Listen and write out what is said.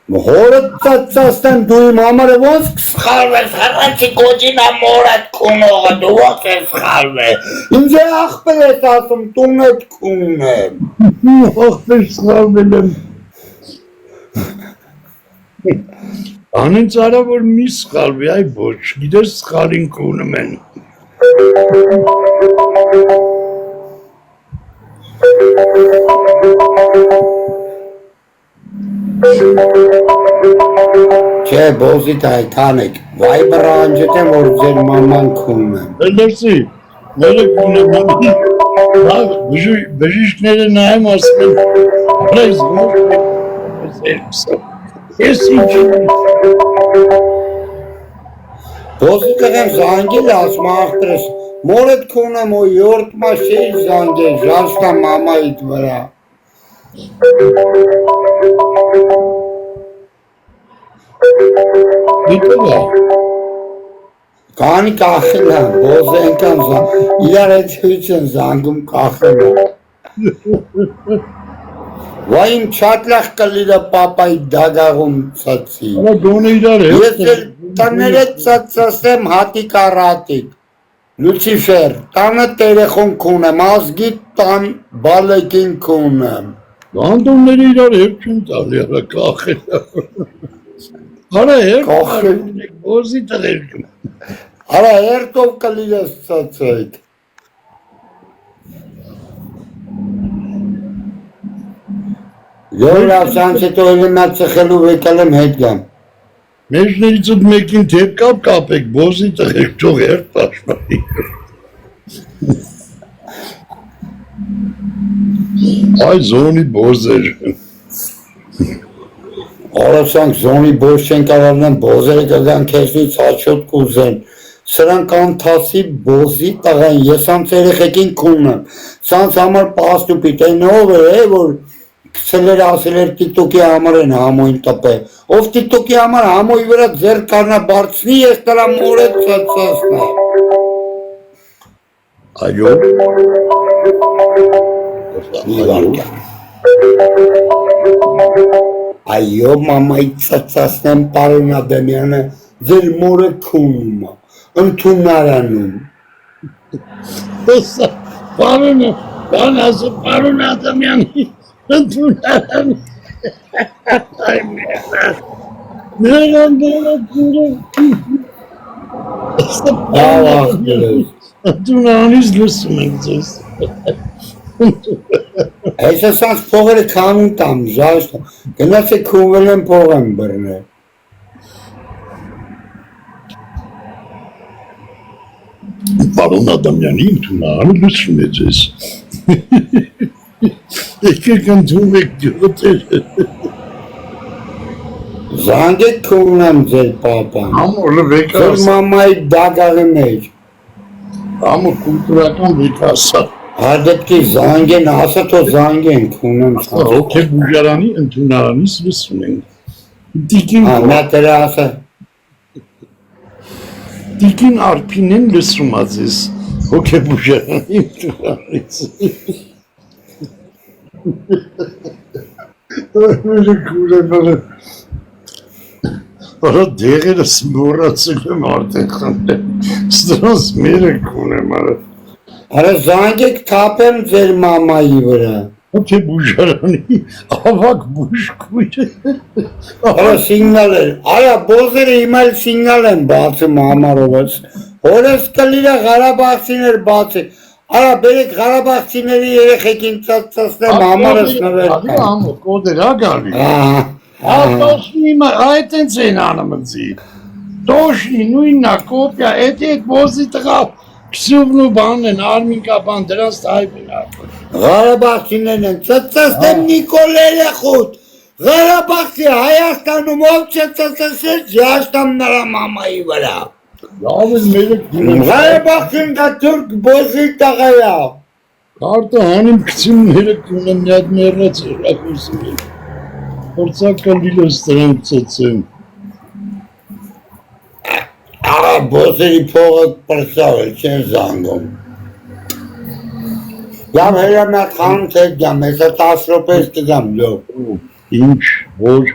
Հորը ծածաստեն դու իմ համարը ոնց կսխալվես, հեռացի կոջին ամորդ կունողը, դու ոնց է սխալվես, ինձ է աղպեր ես ասում, տուն էդ կունն եմ։ Աղպեր սխալվել եմ։ Անենց արա, որ մի սխալվի, այ ոչ, գիտես սխալին կունում են։ Չէ, բոզիտ այթանեք, վայ բրանջետ եմ, որ ձեր մաման կունում եմ։ Լրսի, ները կունում եմ, բժիշկները նայեմ ասում են, արայս որ ես ինչ Բոզիտը եմ զանգել ասում աղբերս, մորդ կունում ու յորդ մաշեի զանգել, ժաշտա մամայիտ վրա։ դիտում է, Կանի կախել եմ, բոզը ենքան իրար էտ հույց են զանգում կախել եմ։ Վայ իմ չատլախ կլիրը պապայի դագաղում ծացի։ արա գոնը իրար է։ Ես էլ տաներետ ծացասեմ հատիկ առատիկ։ Լուցիֆեր, տանը տերեխուն կունեմ, ազգի տան բալեկին կունեմ։ Գանդոնները իրար հեր չուն տալի, արա կախել։ Արա հեր Կախել։ բոզի տղերքում։ Արա երտով կլիրես ծացայք։ Յոր ավսանց հետո էլի նա ծխելու վեկալ եմ հետ գամ։ Մեջներից ուտ մեկին թեպ կապեք, բոզի տղեր, ճող հեր պաշպարի։ Այ զոնի բոզ էր։ Արասանք զոնի բոզ չեն կարարնեն, բոզերը կգան կեսնից հաչոտ կուզեն, սրանք անթասի բոզի տղան, ես անց երեխեքին կունեմ, սանց համար պաստուպիտ են ով է, որ կսելեր ասել էր տիկտոքի համար են համոյին տպե, ով տիկտոքի համար համոյի վրա ձեր կարնա բարձնի, ես տրա մոր է ծծասնա։ Այո։ Այո, մամայի ծծասնեմ պարոն Ադամյանը, ձեր մորը կունում է, ընդունարանում։ Տեսա, բան ասը պարոն Ադամյանի, ընդունարան։ Այ մեղա, նրան դերատուրը։ Ավ աղբերս։ Ընդունարանից լսում ենք ձեզ։ Այս ասանց փողերը քանում տամ, ժաշտ, գնաց է քունվել եմ փող եմ բրնել։ Պարոն Ադամյանի ընդունարանը լսում է ձեզ։ Եկեք ընդում եք գյուղտեր։ Զանգեք քունն եմ ձեր պապան։ Ամորը վեկա Ձեր մամայի դագաղի մեջ։ ամոր կուլտուրական վեկա ասա։ Հադետքի զանգեն, ասա թո զանգեն քունեմ չան։ Հոքե բուժարանի ընդունարանից լսում ենք։ Տիկին Նա տրա ասա, Տիկին Արփինեն լսում է ձեզ։ Հոքե բուժարանի ընդունարանից։ Մերը կուրեմանը։ Արա դեղերս մորացել եմ արդեն խնդեմ։ Սրանց մերը կունեմ արա։ արա զանգեք թապեմ ձեր մամայի վրա։ Հոքե բուժարանի ավակ բուժկույրը։ Արա սինգնալ էր, արա բոզերը հիմալ սինգնալ են բացում համարովս, հորես կլիրա Ղարաբաղցիներ բացի, արա բերեք Ղարաբաղցիների երեխեքին ծածծասնեմ համարս նվեր կան։ Ամո, կոդեր ագալի։ Ատոշնի այտենց են անամնձի։ Տոշնի նույննա կոպյա, էտ բոզի տղա քսուվն ու բանն են, արմինկա բան, դրանց տայպ են արկոչ։ Ղարաբաղցիներն են, ծծասնեմ Նիկոլ Երեխուտ, Ղարաբաղցի Հայաստանում ով չէ ծծասել ժաշտամ նրա մամայի վրա։ Լավ են մերը կունեմ։ Ղարաբաղցին դա թուրք բոզի տղայա։ Կարտը հանիմ քցիմները կունեմ մի հատ մերած երակուսում են։ Որցակը լիլոս դրանք ծծեմ։ Աղա բոզերի փողը պրսավ էլ չեն զանգում։ Գամ հերա մի հատ խանութ հետ գամ, հեսա 10 րոպես կգամ լով։ Ինչ, որ